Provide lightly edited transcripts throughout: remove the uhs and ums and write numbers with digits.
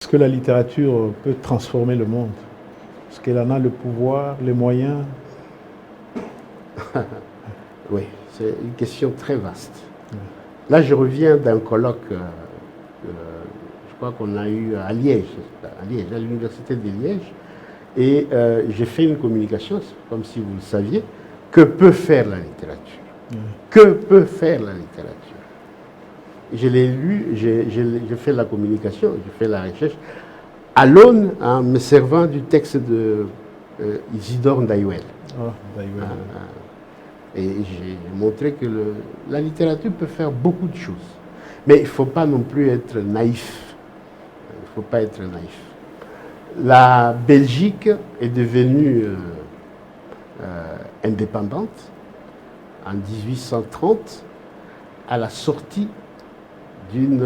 Est-ce que la littérature peut transformer le monde? Est-ce qu'elle en a le pouvoir, les moyens? Oui, c'est une question très vaste. Là, je reviens d'un colloque, je crois qu'on a eu à Liège, à l'université de Liège, et j'ai fait une communication, comme si vous le saviez, que peut faire la littérature? Que peut faire la littérature? Je l'ai lu, j'ai fait la communication, j'ai fait la recherche, à l'aune, en me servant du texte de Isidore Ndaïwel. Oh, Ndaïwel. Et j'ai montré que la littérature peut faire beaucoup de choses. Mais il ne faut pas non plus être naïf. Il ne faut pas être naïf. La Belgique est devenue indépendante en 1830 à la sortie d'une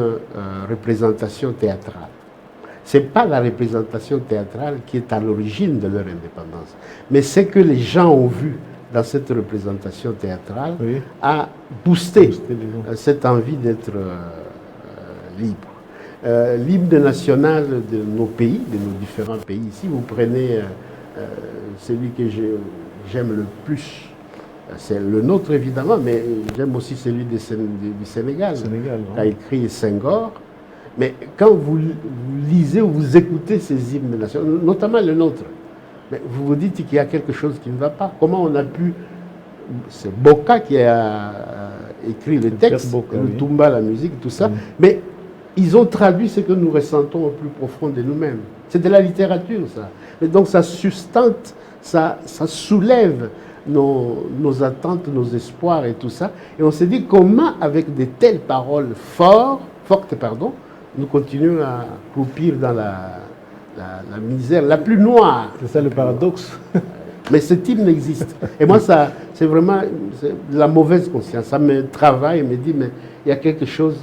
représentation théâtrale. Ce n'est pas la représentation théâtrale qui est à l'origine de leur indépendance, mais c'est que les gens ont vu dans cette représentation théâtrale a boosté cette envie d'être libre. L'hymne national de nos pays, de nos différents pays ici, vous prenez celui que j'aime le plus, c'est le nôtre évidemment, mais j'aime aussi celui du Sénégal, qu'a écrit Senghor. Mais quand vous lisez ou vous écoutez ces hymnes nationaux, notamment le nôtre, mais vous vous dites qu'il y a quelque chose qui ne va pas. Comment on a pu... C'est Boka qui a écrit le texte, Boka, le Tumba, la musique, tout ça. Mais ils ont traduit ce que nous ressentons au plus profond de nous-mêmes. C'est de la littérature, ça. Et donc ça sustente, ça soulève nos attentes, nos espoirs et tout ça. Et on s'est dit comment, avec de telles paroles fortes, nous continuons à croupir dans la misère la plus noire. C'est ça le paradoxe. Mais ce type n'existe. Et moi, c'est vraiment de la mauvaise conscience. Ça me travaille, me dit, mais il y a quelque chose,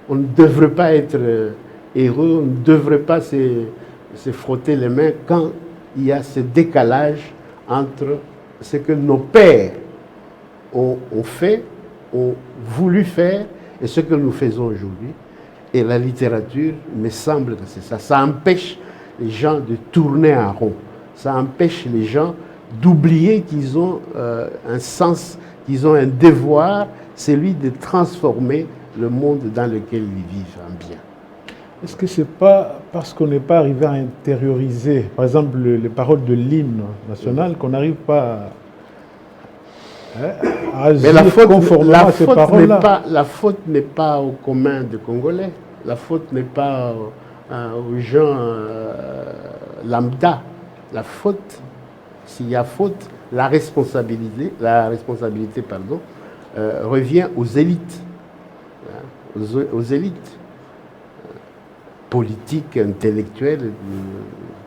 on ne devrait pas être heureux, on ne devrait pas se frotter les mains quand il y a ce décalage entre ce que nos pères ont fait, ont voulu faire, et ce que nous faisons aujourd'hui. Et la littérature, il me semble que c'est ça. Ça empêche les gens de tourner en rond. Ça empêche les gens d'oublier qu'ils ont un sens, qu'ils ont un devoir, celui de transformer le monde dans lequel ils vivent en bien. Est-ce que ce n'est pas parce qu'on n'est pas arrivé à intérioriser, par exemple, les paroles de l'hymne national, qu'on n'arrive pas à agir conformément à ces paroles-là? La faute n'est pas au commun des Congolais. La faute n'est pas aux gens lambda. La faute, s'il y a faute, la responsabilité revient aux élites. Aux élites politiques, intellectuelles,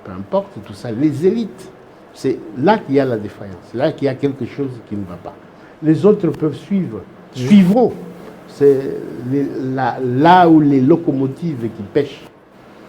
peu importe, tout ça. Les élites, c'est là qu'il y a la défaillance. C'est là qu'il y a quelque chose qui ne va pas. Les autres peuvent suivre, suivront. C'est là où les locomotives qui pêchent